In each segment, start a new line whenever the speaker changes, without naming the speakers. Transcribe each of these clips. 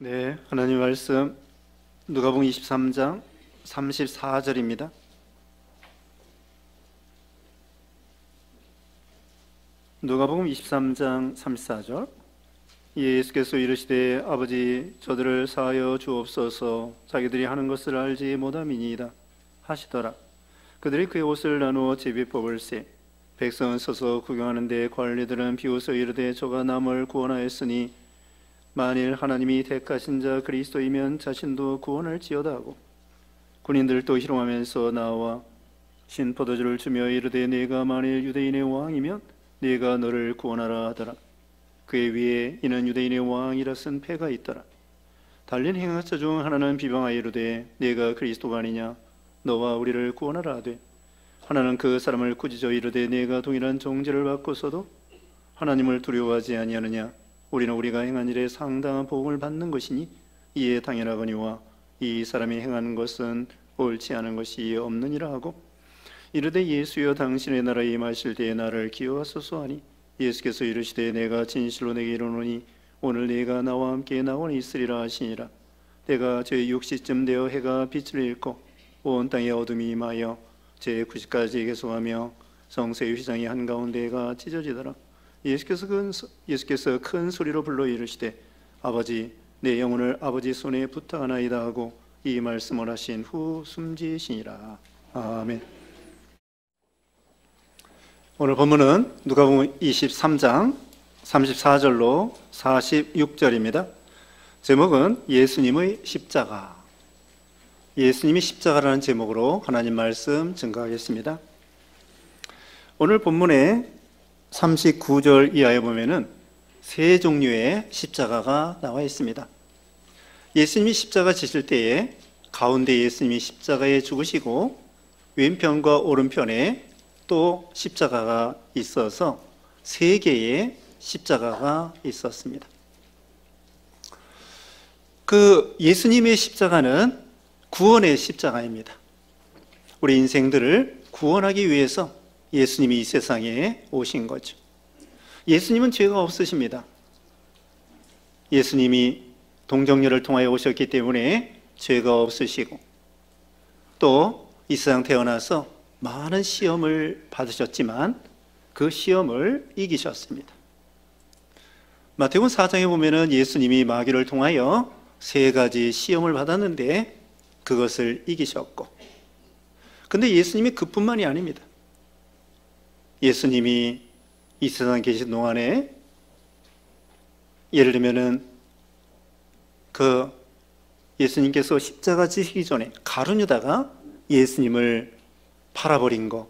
네, 하나님 말씀 누가복음 23장 34절입니다. 누가복음 23장 34절. 예수께서 이르시되 아버지 저들을 사하여 주옵소서, 자기들이 하는 것을 알지 못함이니이다 하시더라. 그들이 그의 옷을 나누어 제비 뽑을세. 백성은 서서 구경하는데 관리들은 비웃어 이르되 저가 남을 구원하였으니 만일 하나님이 택하신 자 그리스도이면 자신도 구원할지어다 하고, 군인들도 희롱하면서 나와 신 포도주를 주며 이르되 네가 만일 유대인의 왕이면 네가 너를 구원하라 하더라. 그의 위에 이는 유대인의 왕이라 쓴 패가 있더라. 달린 행하자 중 하나는 비방하여 이르되 네가 그리스도가 아니냐, 너와 우리를 구원하라 하되, 하나는 그 사람을 꾸짖어 이르되 네가 동일한 정죄를 받고서도 하나님을 두려워하지 아니하느냐, 우리는 우리가 행한 일에 상당한 보응을 받는 것이니 이에 당연하거니와 이 사람이 행하는 것은 옳지 않은 것이 없느니라 하고, 이르되 예수여 당신의 나라에 임하실 때에 나를 기억하소서 하니, 예수께서 이르시되 내가 진실로 내게 이르노니 오늘 네가 나와 함께 낙원에 있으리라 하시니라. 내가 제6시쯤 되어 해가 빛을 잃고 온 땅에 어둠이 임하여 제9시까지 계속하며 성새의 휘장이 한가운데가 찢어지더라. 예수께서 큰 소리로 불러 이르시되 아버지 내 영혼을 아버지 손에 부탁하나이다 하고 이 말씀을 하신 후 숨지시니라. 아멘. 오늘 본문은 누가복음 23장 34절로 46절입니다. 제목은 예수님의 십자가. 예수님이 십자가라는 제목으로 하나님 말씀 증거하겠습니다. 오늘 본문에 39절 이하에 보면은 세 종류의 십자가가 나와 있습니다. 예수님이 십자가 지실 때에 가운데 예수님이 십자가에 죽으시고 왼편과 오른편에 또 십자가가 있어서 세 개의 십자가가 있었습니다. 그 예수님의 십자가는 구원의 십자가입니다. 우리 인생들을 구원하기 위해서 예수님이 이 세상에 오신 거죠. 예수님은 죄가 없으십니다. 예수님이 동정녀를 통하여 오셨기 때문에 죄가 없으시고, 또 이 세상 태어나서 많은 시험을 받으셨지만 그 시험을 이기셨습니다. 마태복음 4장에 보면은 예수님이 마귀를 통하여 세 가지 시험을 받았는데 그것을 이기셨고, 근데 예수님이 그뿐만이 아닙니다. 예수님이 이 세상에 계신 동안에 예를 들면은 그 예수님께서 십자가 지시기 전에 가룟유다가 예수님을 팔아버린 것,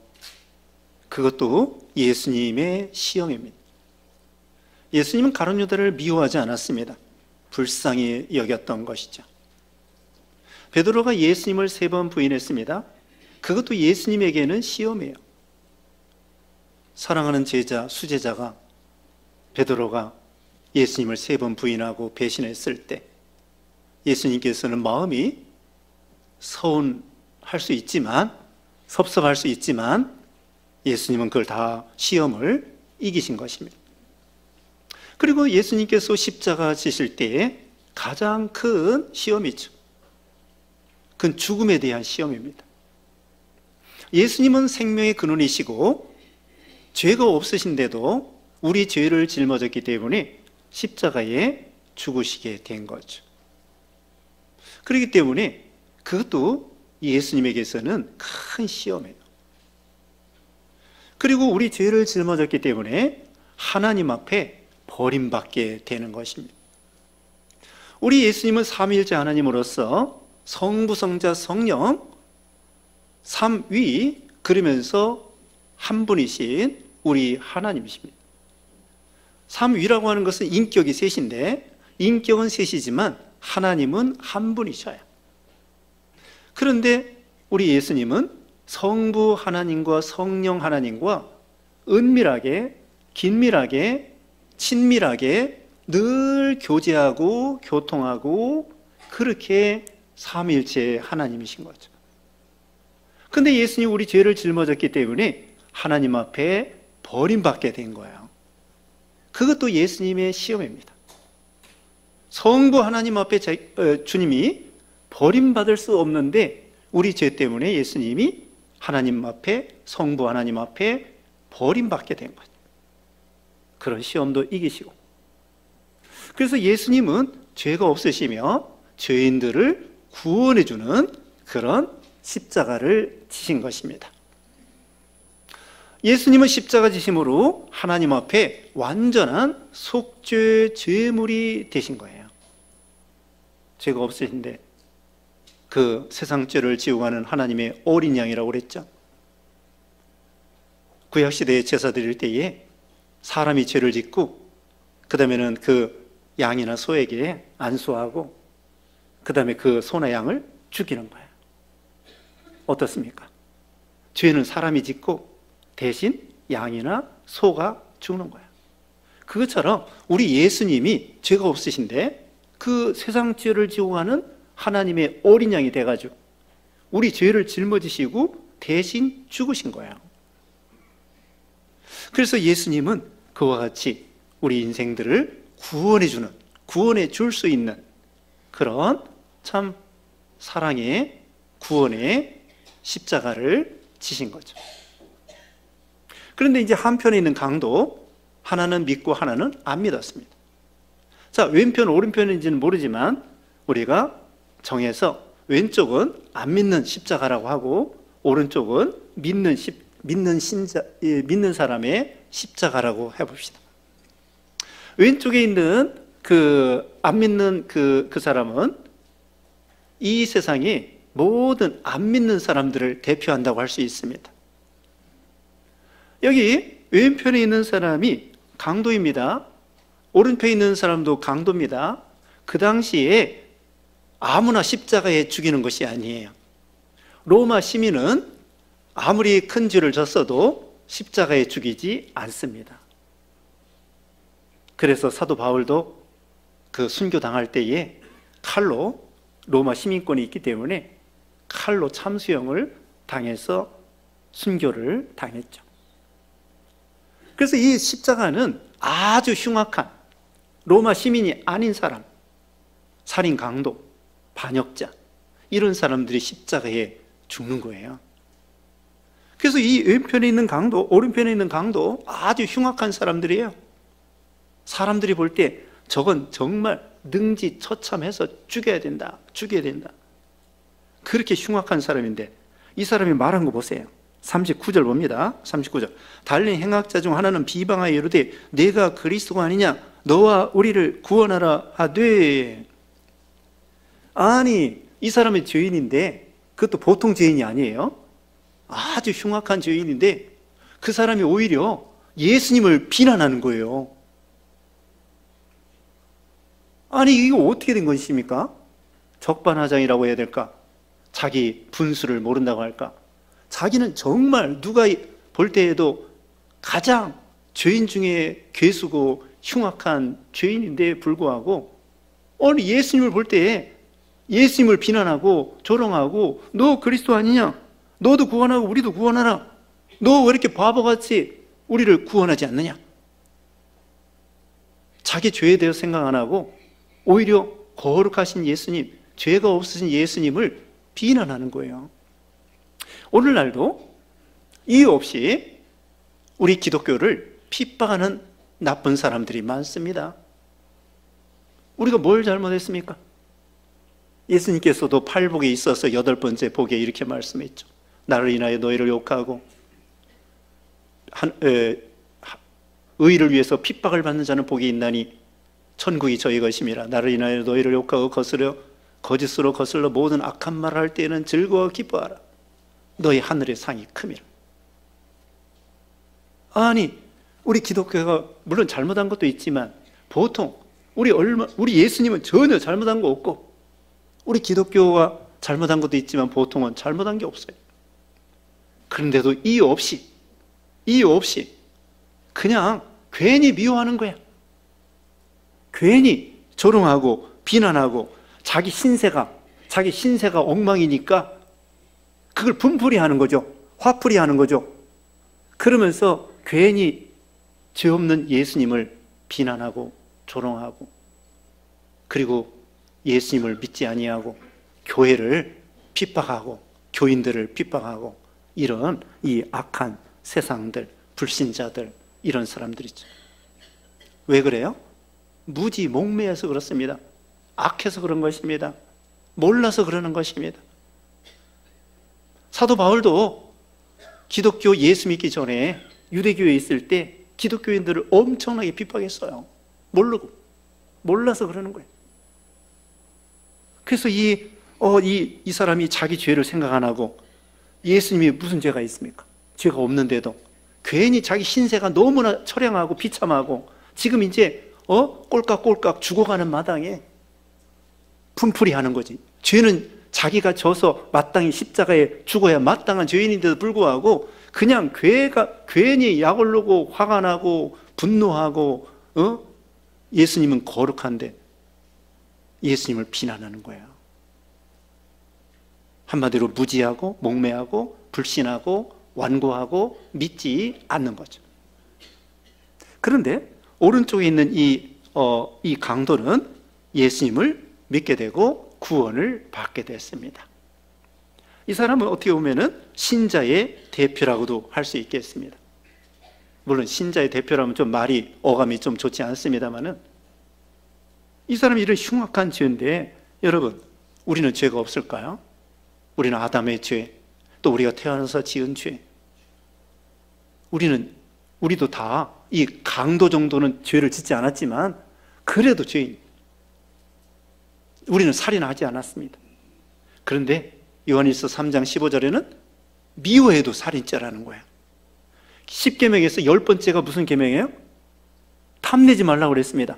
그것도 예수님의 시험입니다. 예수님은 가룟유다를 미워하지 않았습니다. 불쌍히 여겼던 것이죠. 베드로가 예수님을 3번 부인했습니다. 그것도 예수님에게는 시험이에요. 사랑하는 제자, 수제자가 베드로가 예수님을 3번 부인하고 배신했을 때 예수님께서는 마음이 서운할 수 있지만, 섭섭할 수 있지만 예수님은 그걸 다 시험을 이기신 것입니다. 그리고 예수님께서 십자가 지실 때에 가장 큰 시험이죠. 그건 죽음에 대한 시험입니다. 예수님은 생명의 근원이시고 죄가 없으신데도 우리 죄를 짊어졌기 때문에 십자가에 죽으시게 된 거죠. 그렇기 때문에 그것도 예수님에게서는 큰 시험이에요. 그리고 우리 죄를 짊어졌기 때문에 하나님 앞에 버림받게 되는 것입니다. 우리 예수님은 삼위일체 하나님으로서 성부, 성자, 성령 삼위, 그러면서 한 분이신 우리 하나님이십니다. 삼위라고 하는 것은 인격이 셋인데, 인격은 셋이지만 하나님은 한 분이셔요. 그런데 우리 예수님은 성부 하나님과 성령 하나님과 은밀하게, 긴밀하게, 친밀하게 늘 교제하고 교통하고 그렇게 삼위일체 하나님이신 거죠. 근데 예수님이 우리 죄를 짊어졌기 때문에 하나님 앞에 버림받게 된 거예요. 그것도 예수님의 시험입니다. 성부 하나님 앞에 주님이 버림받을 수 없는데 우리 죄 때문에 예수님이 하나님 앞에, 성부 하나님 앞에 버림받게 된 거죠. 그런 시험도 이기시고. 그래서 예수님은 죄가 없으시며 죄인들을 구원해 주는 그런 십자가를 지신 것입니다. 예수님은 십자가 지심으로 하나님 앞에 완전한 속죄 제물이 되신 거예요. 죄가 없으신데 그 세상 죄를 지고 가는 하나님의 어린 양이라고 그랬죠. 구약시대에 제사 드릴 때에 사람이 죄를 짓고 그 다음에는 그 양이나 소에게 안수하고 그 다음에 그 소나 양을 죽이는 거예요. 어떻습니까? 죄는 사람이 짓고 대신 양이나 소가 죽는 거예요. 그것처럼 우리 예수님이 죄가 없으신데 그 세상 죄를 지고 가는 하나님의 어린 양이 돼가지고 우리 죄를 짊어지시고 대신 죽으신 거예요. 그래서 예수님은 그와 같이 우리 인생들을 구원해 줄 수 있는 그런 참 사랑의 구원의 십자가를 지신 거죠. 그런데 이제 한편에 있는 강도, 하나는 믿고 하나는 안 믿었습니다. 자, 왼편 오른편인지는 모르지만 우리가 정해서 왼쪽은 안 믿는 십자가라고 하고 오른쪽은 믿는 사람의 십자가라고 해봅시다. 왼쪽에 있는 안 믿는 그 사람은 이 세상의 모든 안 믿는 사람들을 대표한다고 할 수 있습니다. 여기 왼편에 있는 사람이 강도입니다. 오른편에 있는 사람도 강도입니다. 그 당시에 아무나 십자가에 죽이는 것이 아니에요. 로마 시민은 아무리 큰 죄를 졌어도 십자가에 죽이지 않습니다. 그래서 사도 바울도 그 순교당할 때에 칼로, 로마 시민권이 있기 때문에 칼로 참수형을 당해서 순교를 당했죠. 그래서 이 십자가는 아주 흉악한 로마 시민이 아닌 사람, 살인 강도, 반역자, 이런 사람들이 십자가에 죽는 거예요. 그래서 이 왼편에 있는 강도, 오른편에 있는 강도 아주 흉악한 사람들이에요. 사람들이 볼 때 저건 정말 능지처참해서 죽여야 된다. 그렇게 흉악한 사람인데 이 사람이 말한 거 보세요. 39절 봅니다. 39절. 달리 행악자 중 하나는 비방하여 이르되 내가 그리스도가 아니냐 너와 우리를 구원하라 하되. 아니, 이 사람이 죄인인데 그것도 보통 죄인이 아니에요. 아주 흉악한 죄인인데 그 사람이 오히려 예수님을 비난하는 거예요. 아니, 이거 어떻게 된 것입니까? 적반하장이라고 해야 될까? 자기 분수를 모른다고 할까? 자기는 정말 누가 볼 때에도 가장 죄인 중에 괴수고 흉악한 죄인인데 불구하고 오늘 예수님을 볼 때에 예수님을 비난하고 조롱하고 너 그리스도 아니냐? 너도 구원하고 우리도 구원하라. 너 왜 이렇게 바보같이 우리를 구원하지 않느냐? 자기 죄에 대해서 생각 안 하고 오히려 거룩하신 예수님, 죄가 없으신 예수님을 비난하는 거예요. 오늘날도 이유 없이 우리 기독교를 핍박하는 나쁜 사람들이 많습니다. 우리가 뭘 잘못했습니까? 예수님께서도 팔복에 있어서 8번째 복에 이렇게 말씀했죠. 나를 인하여 너희를 욕하고 의를 위해서 핍박을 받는 자는 복이 있나니 천국이 저희 것임이라. 나를 인하여 너희를 욕하고 거짓으로 거슬러 모든 악한 말을 할 때에는 즐거워 기뻐하라. 너희 하늘의 상이 큼이라. 아니, 우리 기독교가 물론 잘못한 것도 있지만 보통 우리 예수님은 전혀 잘못한 거 없고 우리 기독교가 잘못한 것도 있지만 보통은 잘못한 게 없어요. 그런데도 이유 없이 그냥 괜히 미워하는 거야. 괜히 조롱하고 비난하고 자기 신세가 엉망이니까 그걸 분풀이 하는 거죠. 화풀이 하는 거죠. 그러면서 괜히 죄 없는 예수님을 비난하고 조롱하고 그리고 예수님을 믿지 아니하고 교회를 핍박하고 교인들을 핍박하고 이런 이 악한 세상들, 불신자들, 이런 사람들이죠. 왜 그래요? 무지 목매여서 그렇습니다. 악해서 그런 것입니다. 몰라서 그러는 것입니다. 사도 바울도 기독교 예수 믿기 전에 유대교에 있을 때 기독교인들을 엄청나게 핍박했어요. 모르고, 몰라서 그러는 거예요. 그래서 이 사람이 자기 죄를 생각 안 하고, 예수님이 무슨 죄가 있습니까? 죄가 없는데도 괜히 자기 신세가 너무나 처량하고 비참하고 지금 이제 꼴깍꼴깍 죽어가는 마당에 분풀이 하는 거지. 죄는 자기가 져서 마땅히 십자가에 죽어야 마땅한 죄인인데도 불구하고 그냥 괜히 약 올르고 화가 나고 분노하고 예수님은 거룩한데 예수님을 비난하는 거예요. 한마디로 무지하고 목매하고 불신하고 완고하고 믿지 않는 거죠. 그런데 오른쪽에 있는 이 강도는 예수님을 믿게 되고 구원을 받게 됐습니다. 이 사람은 어떻게 보면은 신자의 대표라고도 할 수 있겠습니다. 물론 신자의 대표라면 좀 말이 어감이 좀 좋지 않습니다만은 이 사람이 이런 흉악한 죄인데 여러분, 우리는 죄가 없을까요? 우리는 아담의 죄, 또 우리가 태어나서 지은 죄, 우리도 다 이 강도 정도는 죄를 짓지 않았지만 그래도 죄인. 우리는 살인하지 않았습니다. 그런데 요한일서 3장 15절에는 미워해도 살인죄라는 거예요. 10계명에서 10번째가 무슨 계명이에요? 탐내지 말라고 그랬습니다.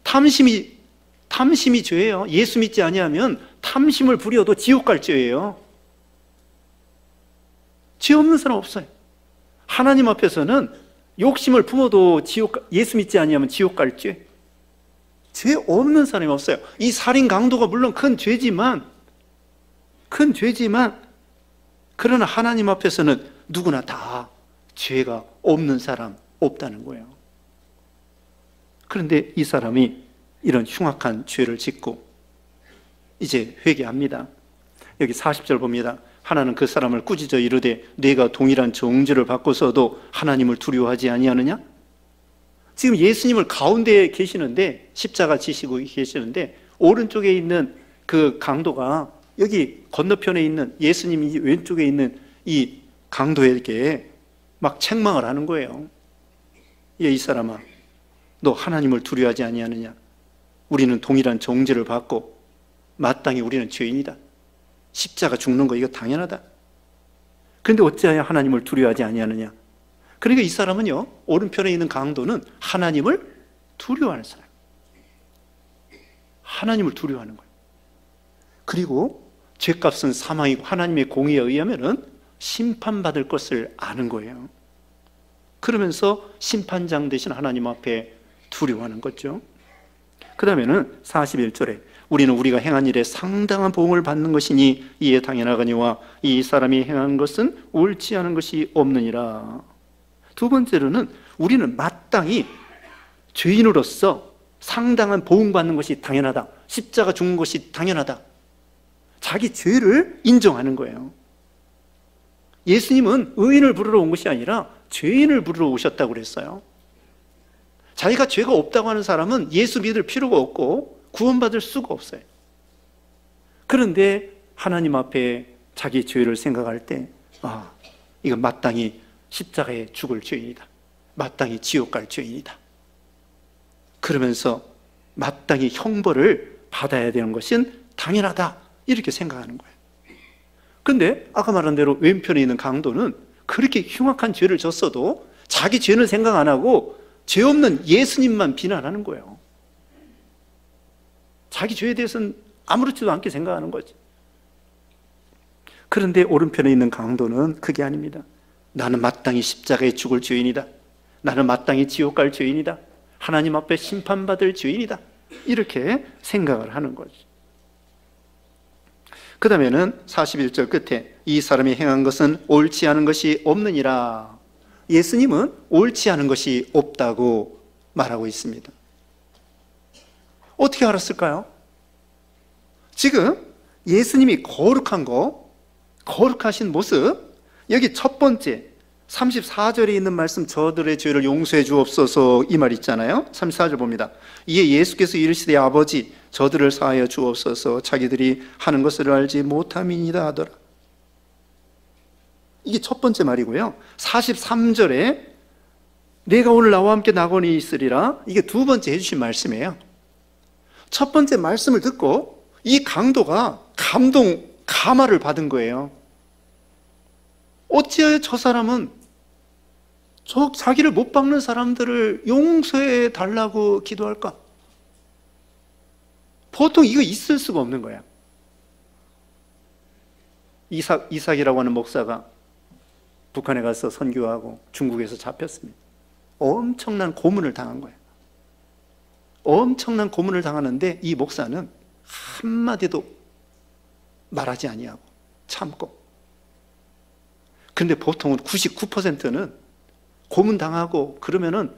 탐심이 죄예요. 예수 믿지 아니하면 탐심을 부려도 지옥 갈 죄예요. 죄 없는 사람 없어요. 하나님 앞에서는 욕심을 품어도 예수 믿지 아니하면 지옥 갈 죄. 죄 없는 사람이 없어요. 이 살인 강도가 물론 큰 죄지만 그러나 하나님 앞에서는 누구나 다 죄가 없는 사람 없다는 거예요. 그런데 이 사람이 이런 흉악한 죄를 짓고 이제 회개합니다. 여기 40절 봅니다. 하나는 그 사람을 꾸짖어 이르되 네가 동일한 정죄를 받고서도 하나님을 두려워하지 아니하느냐? 지금 예수님을 가운데에 계시는데 십자가 지시고 계시는데 오른쪽에 있는 그 강도가 여기 건너편에 있는 예수님이 왼쪽에 있는 이 강도에게 막 책망을 하는 거예요. 이 사람아, 너 하나님을 두려워하지 아니하느냐? 우리는 동일한 정죄를 받고 마땅히 우리는 죄인이다. 십자가 죽는 거 이거 당연하다. 그런데 어찌하여 하나님을 두려워하지 아니하느냐? 그러니까 이 사람은요, 오른편에 있는 강도는 하나님을 두려워하는 사람. 하나님을 두려워하는 거예요. 그리고 죄값은 사망이고 하나님의 공의에 의하면은 심판받을 것을 아는 거예요. 그러면서 심판장 되신 하나님 앞에 두려워하는 거죠. 그 다음에는 41절에 우리는 우리가 행한 일에 상당한 보응을 받는 것이니 이에 당연하거니와 이 사람이 행한 것은 옳지 않은 것이 없느니라. 두 번째로는 우리는 마땅히 죄인으로서 상당한 보응받는 것이 당연하다. 십자가 죽는 것이 당연하다. 자기 죄를 인정하는 거예요. 예수님은 의인을 부르러 온 것이 아니라 죄인을 부르러 오셨다고 그랬어요. 자기가 죄가 없다고 하는 사람은 예수 믿을 필요가 없고 구원받을 수가 없어요. 그런데 하나님 앞에 자기 죄를 생각할 때 이건 마땅히 십자가에 죽을 죄인이다. 마땅히 지옥 갈 죄인이다. 그러면서 마땅히 형벌을 받아야 되는 것은 당연하다. 이렇게 생각하는 거예요. 근데 아까 말한 대로 왼편에 있는 강도는 그렇게 흉악한 죄를 졌어도 자기 죄는 생각 안 하고 죄 없는 예수님만 비난하는 거예요. 자기 죄에 대해서는 아무렇지도 않게 생각하는 거지. 그런데 오른편에 있는 강도는 그게 아닙니다. 나는 마땅히 십자가에 죽을 죄인이다. 나는 마땅히 지옥 갈 죄인이다. 하나님 앞에 심판받을 죄인이다. 이렇게 생각을 하는 거죠. 그 다음에는 41절 끝에 이 사람이 행한 것은 옳지 않은 것이 없느니라. 예수님은 옳지 않은 것이 없다고 말하고 있습니다. 어떻게 알았을까요? 지금 예수님이 거룩하신 모습, 여기 첫 번째 34절에 있는 말씀, 저들의 죄를 용서해 주옵소서, 이 말 있잖아요. 34절 봅니다. 이에 예수께서 이르시되 아버지 저들을 사하여 주옵소서, 자기들이 하는 것을 알지 못함이니이다 하더라. 이게 첫 번째 말이고요. 43절에 내가 오늘 나와 함께 낙원에 있으리라, 이게 두 번째 해주신 말씀이에요. 첫 번째 말씀을 듣고 이 강도가 감화를 받은 거예요. 어찌하여 저 사람은 자기를 못 박는 사람들을 용서해 달라고 기도할까? 보통 이거 있을 수가 없는 거야. 이삭이라고 하는 목사가 북한에 가서 선교하고 중국에서 잡혔습니다. 엄청난 고문을 당한 거예요. 엄청난 고문을 당하는데 이 목사는 한마디도 말하지 아니하고 참고. 근데 보통은 99%는 고문당하고 그러면은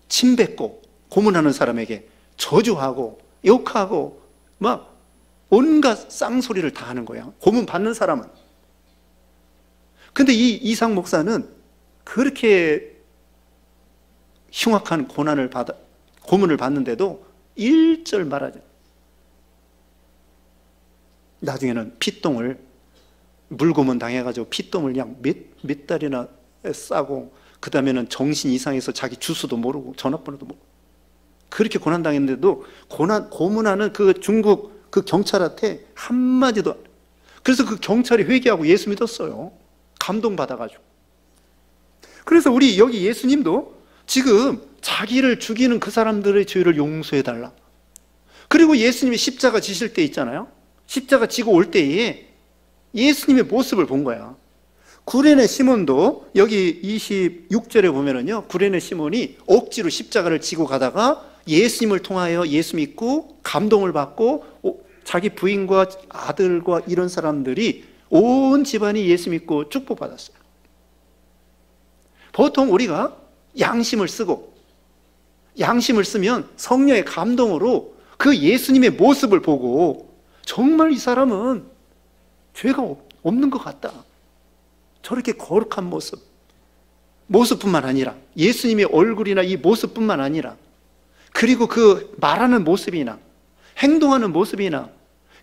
침뱉고, 고문하는 사람에게 저주하고 욕하고 막 온갖 쌍소리를 다 하는 거예요, 고문 받는 사람은. 근데 이 이삭 목사는 그렇게 흉악한 고문을 받는데도 일절 말하죠. 나중에는 피똥을, 물고문 당해가지고 피똥을 그냥 몇 달이나 싸고, 그 다음에는 정신 이상해서 자기 주소도 모르고 전화번호도 모르고 그렇게 고난당했는데도 고문하는 그 중국 그 경찰한테 한마디도. 그래서 그 경찰이 회개하고 예수 믿었어요. 감동받아가지고. 그래서 우리 여기 예수님도 지금 자기를 죽이는 그 사람들의 죄를 용서해달라. 그리고 예수님이 십자가 지실 때 있잖아요. 십자가 지고 올 때에 예수님의 모습을 본 거야. 구레네 시몬도 여기 26절에 보면은요, 구레네 시몬이 억지로 십자가를 지고 가다가 예수님을 통하여 예수 믿고 감동을 받고, 자기 부인과 아들과 이런 사람들이 온 집안이 예수 믿고 축복받았어요. 보통 우리가 양심을 쓰면 성령의 감동으로 그 예수님의 모습을 보고 정말 이 사람은 죄가 없는 것 같다, 저렇게 거룩한 모습뿐만 아니라 예수님의 얼굴이나 이 모습뿐만 아니라, 그리고 그 말하는 모습이나 행동하는 모습이나,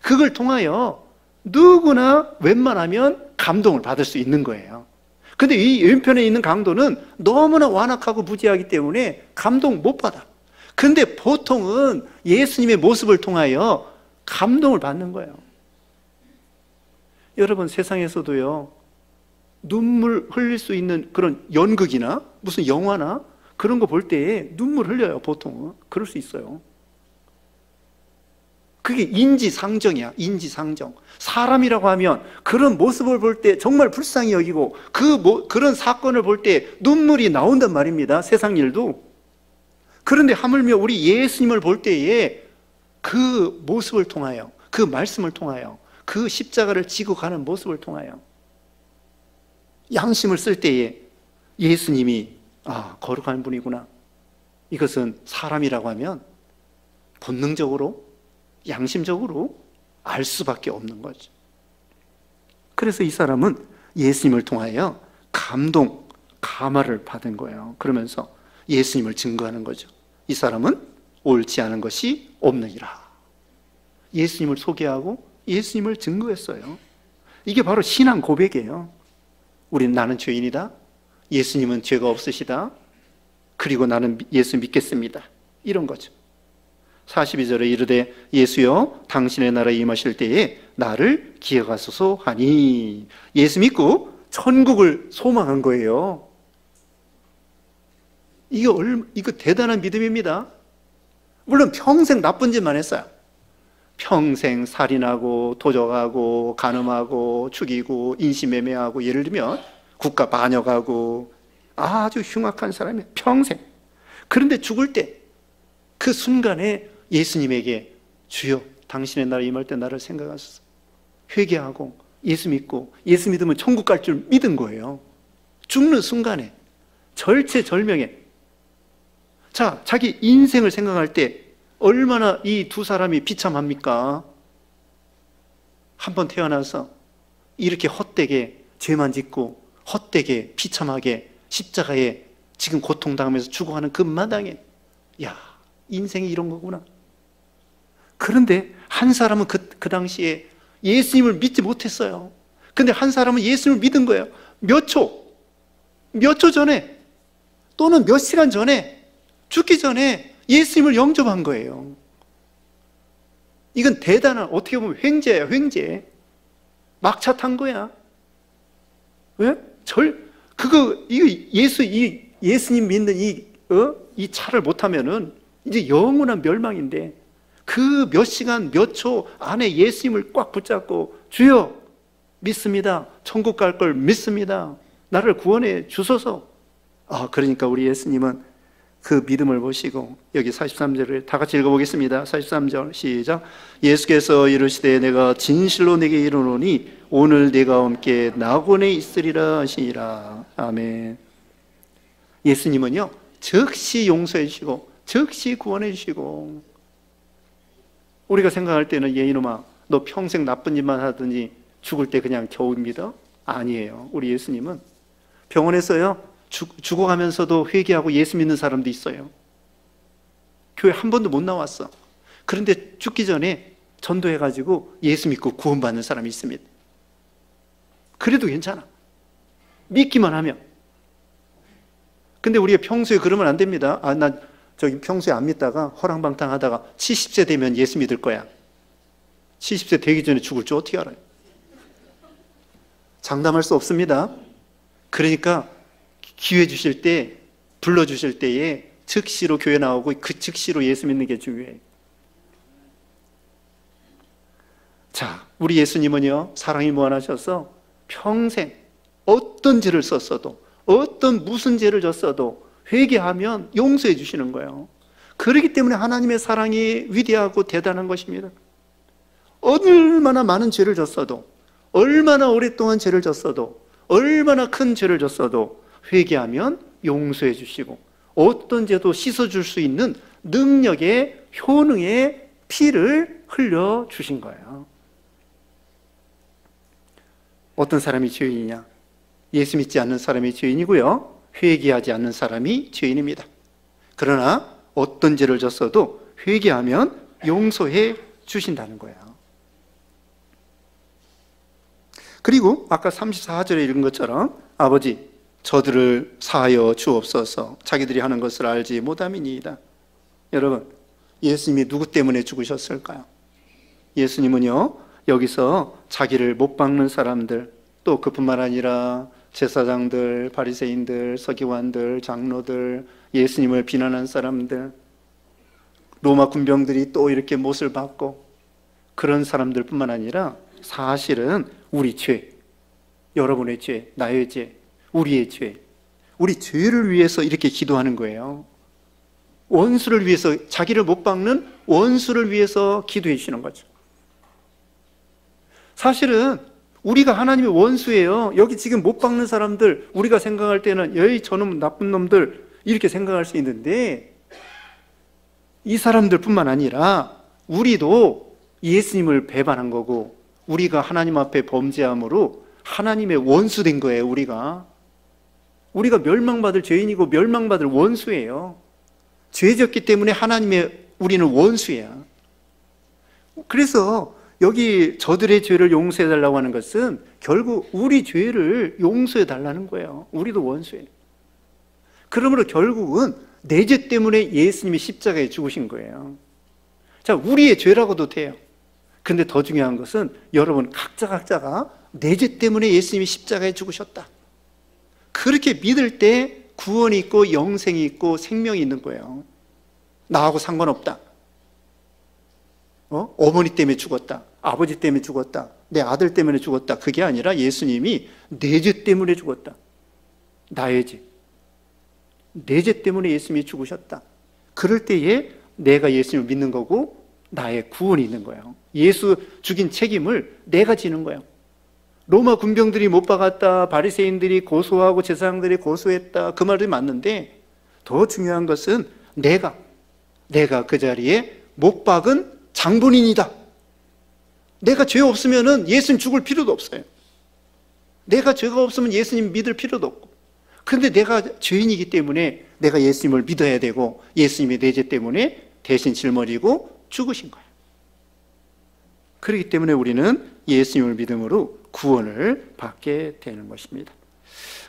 그걸 통하여 누구나 웬만하면 감동을 받을 수 있는 거예요. 근데 이 왼편에 있는 강도는 너무나 완악하고 무지하기 때문에 감동 못 받아. 근데 보통은 예수님의 모습을 통하여 감동을 받는 거예요. 여러분, 세상에서도요, 눈물 흘릴 수 있는 그런 연극이나 무슨 영화나 그런 거 볼 때 눈물 흘려요, 보통은. 그럴 수 있어요. 그게 인지상정이야, 인지상정. 사람이라고 하면 그런 모습을 볼 때 정말 불쌍히 여기고, 그런 사건을 볼 때 눈물이 나온단 말입니다, 세상 일도. 그런데 하물며 우리 예수님을 볼 때에 그 모습을 통하여, 그 말씀을 통하여, 그 십자가를 지고 가는 모습을 통하여 양심을 쓸 때에 예수님이 거룩한 분이구나, 이것은 사람이라고 하면 본능적으로, 양심적으로 알 수밖에 없는 거죠. 그래서 이 사람은 예수님을 통하여 감화를 받은 거예요. 그러면서 예수님을 증거하는 거죠. 이 사람은 옳지 않은 것이 없느니라. 예수님을 소개하고 예수님을 증거했어요. 이게 바로 신앙 고백이에요. 나는 죄인이다, 예수님은 죄가 없으시다, 그리고 나는 예수 믿겠습니다, 이런 거죠. 42절에 이르되 예수여 당신의 나라에 임하실 때에 나를 기억하소서 하니, 예수 믿고 천국을 소망한 거예요. 이거 대단한 믿음입니다. 물론 평생 나쁜 짓만 했어요. 평생 살인하고 도적하고 간음하고 죽이고 인신매매하고, 예를 들면 국가 반역하고 아주 흉악한 사람이에요, 평생. 그런데 죽을 때 그 순간에 예수님에게 주여 당신의 나라에 임할 때 나를 생각하소서, 회개하고 예수 믿고, 예수 믿으면 천국 갈 줄 믿은 거예요. 죽는 순간에 절체절명에. 자, 자기 인생을 생각할 때 얼마나 이 두 사람이 비참합니까? 한 번 태어나서 이렇게 헛되게 죄만 짓고 헛되게 비참하게 십자가에 지금 고통당하면서 죽어가는 그 마당에, 야, 인생이 이런 거구나. 그런데 한 사람은 그 당시에 예수님을 믿지 못했어요. 근데 한 사람은 예수님을 믿은 거예요. 몇 초 전에 또는 몇 시간 전에, 죽기 전에 예수님을 영접한 거예요. 이건 대단한, 어떻게 보면 횡재야, 횡재. 막차 탄 거야. 왜? 예수님 믿는 이 차를 못하면은 이제 영원한 멸망인데, 그 몇 시간, 몇 초 안에 예수님을 꽉 붙잡고, 주여, 믿습니다. 천국 갈 걸 믿습니다. 나를 구원해 주소서. 그러니까 우리 예수님은 그 믿음을 보시고, 여기 43절을 다 같이 읽어보겠습니다. 43절 시작. 예수께서 이르시되 내가 진실로 내게 이르노니 오늘 내가 함께 낙원에 있으리라 하시니라. 아멘. 예수님은요, 즉시 용서해 주시고 즉시 구원해 주시고, 우리가 생각할 때는 얘 이놈아, 너 평생 나쁜 짓만 하더니 죽을 때 그냥 겨우 믿어? 아니에요. 우리 예수님은 병원에서요, 죽어가면서도 회개하고 예수 믿는 사람도 있어요. 교회 한 번도 못 나왔어. 그런데 죽기 전에 전도해가지고 예수 믿고 구원받는 사람이 있습니다. 그래도 괜찮아. 믿기만 하면. 근데 우리가 평소에 그러면 안 됩니다. 나 저기 평소에 안 믿다가 허랑방탕 하다가 70세 되면 예수 믿을 거야. 70세 되기 전에 죽을 줄 어떻게 알아요? 장담할 수 없습니다. 그러니까 기회 주실 때, 불러주실 때에 즉시로 교회 나오고 그 즉시로 예수 믿는 게 중요해요. 자, 우리 예수님은요, 사랑이 무한하셔서 평생 어떤 죄를 썼어도, 어떤 무슨 죄를 졌어도 회개하면 용서해 주시는 거예요. 그렇기 때문에 하나님의 사랑이 위대하고 대단한 것입니다. 얼마나 많은 죄를 졌어도, 얼마나 오랫동안 죄를 졌어도, 얼마나 큰 죄를 졌어도 회개하면 용서해 주시고, 어떤 죄도 씻어줄 수 있는 능력의, 효능의 피를 흘려주신 거예요. 어떤 사람이 죄인이냐? 예수 믿지 않는 사람이 죄인이고요, 회개하지 않는 사람이 죄인입니다. 그러나 어떤 죄를 졌어도 회개하면 용서해 주신다는 거예요. 그리고 아까 34절에 읽은 것처럼, 아버지 저들을 사하여 주옵소서, 자기들이 하는 것을 알지 못함이니이다. 여러분, 예수님이 누구 때문에 죽으셨을까요? 예수님은요, 여기서 자기를 못 박는 사람들, 또 그뿐만 아니라 제사장들, 바리새인들, 서기관들, 장로들, 예수님을 비난한 사람들, 로마 군병들이 또 이렇게 못을 박고, 그런 사람들 뿐만 아니라 사실은 우리 죄, 여러분의 죄, 나의 죄, 우리의 죄, 우리 죄를 위해서 이렇게 기도하는 거예요. 원수를 위해서, 자기를 못 박는 원수를 위해서 기도해 주시는 거죠. 사실은 우리가 하나님의 원수예요. 여기 지금 못 박는 사람들, 우리가 생각할 때는 에이 저놈 나쁜 놈들 이렇게 생각할 수 있는데, 이 사람들 뿐만 아니라 우리도 예수님을 배반한 거고, 우리가 하나님 앞에 범죄함으로 하나님의 원수 된 거예요. 우리가 멸망받을 죄인이고 멸망받을 원수예요. 죄 졌기 때문에 우리는 원수야. 그래서 여기 저들의 죄를 용서해 달라고 하는 것은 결국 우리 죄를 용서해 달라는 거예요. 우리도 원수예요. 그러므로 결국은 내 죄 때문에 예수님이 십자가에 죽으신 거예요. 자, 우리의 죄라고도 돼요. 근데 더 중요한 것은 여러분 각자가 내 죄 때문에 예수님이 십자가에 죽으셨다. 그렇게 믿을 때 구원이 있고 영생이 있고 생명이 있는 거예요. 나하고 상관없다. 어머니 때문에 죽었다, 아버지 때문에 죽었다, 내 아들 때문에 죽었다, 그게 아니라 예수님이 내 죄 때문에 죽었다. 나의 죄, 내 죄 때문에 예수님이 죽으셨다. 그럴 때에 내가 예수님을 믿는 거고 나의 구원이 있는 거예요. 예수 죽인 책임을 내가 지는 거예요. 로마 군병들이 못 박았다, 바리새인들이 고소하고 제사장들이 고소했다, 그 말이 맞는데 더 중요한 것은 내가 그 자리에 못 박은 장본인이다. 내가 죄 없으면 예수님 죽을 필요도 없어요. 내가 죄가 없으면 예수님 믿을 필요도 없고, 그런데 내가 죄인이기 때문에 내가 예수님을 믿어야 되고, 예수님의 내 죄 때문에 대신 짊어지고 죽으신 거예요. 그렇기 때문에 우리는 예수님을 믿음으로 구원을 받게 되는 것입니다.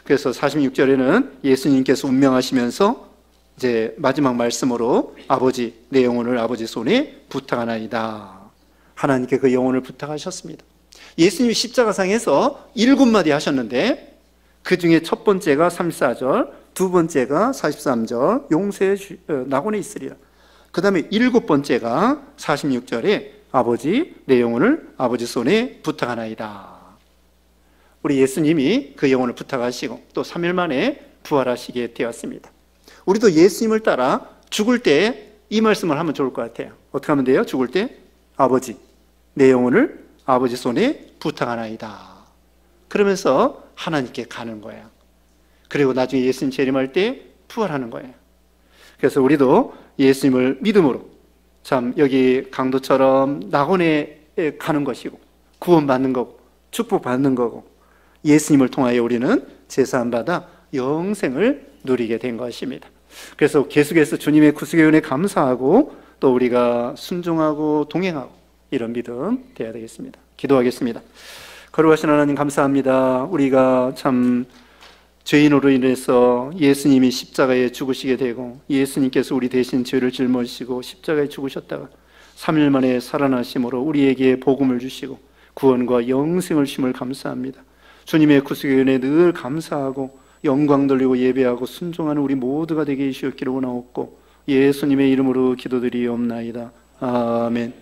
그래서 46절에는 예수님께서 운명하시면서 이제 마지막 말씀으로 아버지, 내 영혼을 아버지 손에 부탁하나이다. 하나님께 그 영혼을 부탁하셨습니다. 예수님이 십자가상에서 7마디 하셨는데, 그 중에 첫 번째가 34절, 두 번째가 43절, 용서의 낙원에 있으리라. 그 다음에 7번째가 46절에 아버지, 내 영혼을 아버지 손에 부탁하나이다. 우리 예수님이 그 영혼을 부탁하시고 또 3일 만에 부활하시게 되었습니다. 우리도 예수님을 따라 죽을 때 이 말씀을 하면 좋을 것 같아요. 어떻게 하면 돼요? 죽을 때 아버지, 내 영혼을 아버지 손에 부탁하나이다. 그러면서 하나님께 가는 거예요. 그리고 나중에 예수님 재림할 때 부활하는 거예요. 그래서 우리도 예수님을 믿음으로 참 여기 강도처럼 낙원에 가는 것이고, 구원받는 거고, 축복받는 거고, 예수님을 통하여 우리는 제사함 받아 영생을 누리게 된 것입니다. 그래서 계속해서 주님의 구속의 은혜에 감사하고 또 우리가 순종하고 동행하고 이런 믿음 되어야 되겠습니다. 기도하겠습니다. 거룩하신 하나님, 감사합니다. 우리가 참 죄인으로 인해서 예수님이 십자가에 죽으시게 되고, 예수님께서 우리 대신 죄를 짊어지시고 십자가에 죽으셨다가 3일 만에 살아나심으로 우리에게 복음을 주시고 구원과 영생을 주심을 감사합니다. 주님의 구속의 은혜에 늘 감사하고 영광 돌리고 예배하고 순종하는 우리 모두가 되게 해주시옵기를 원하옵고, 예수님의 이름으로 기도드리옵나이다. 아멘.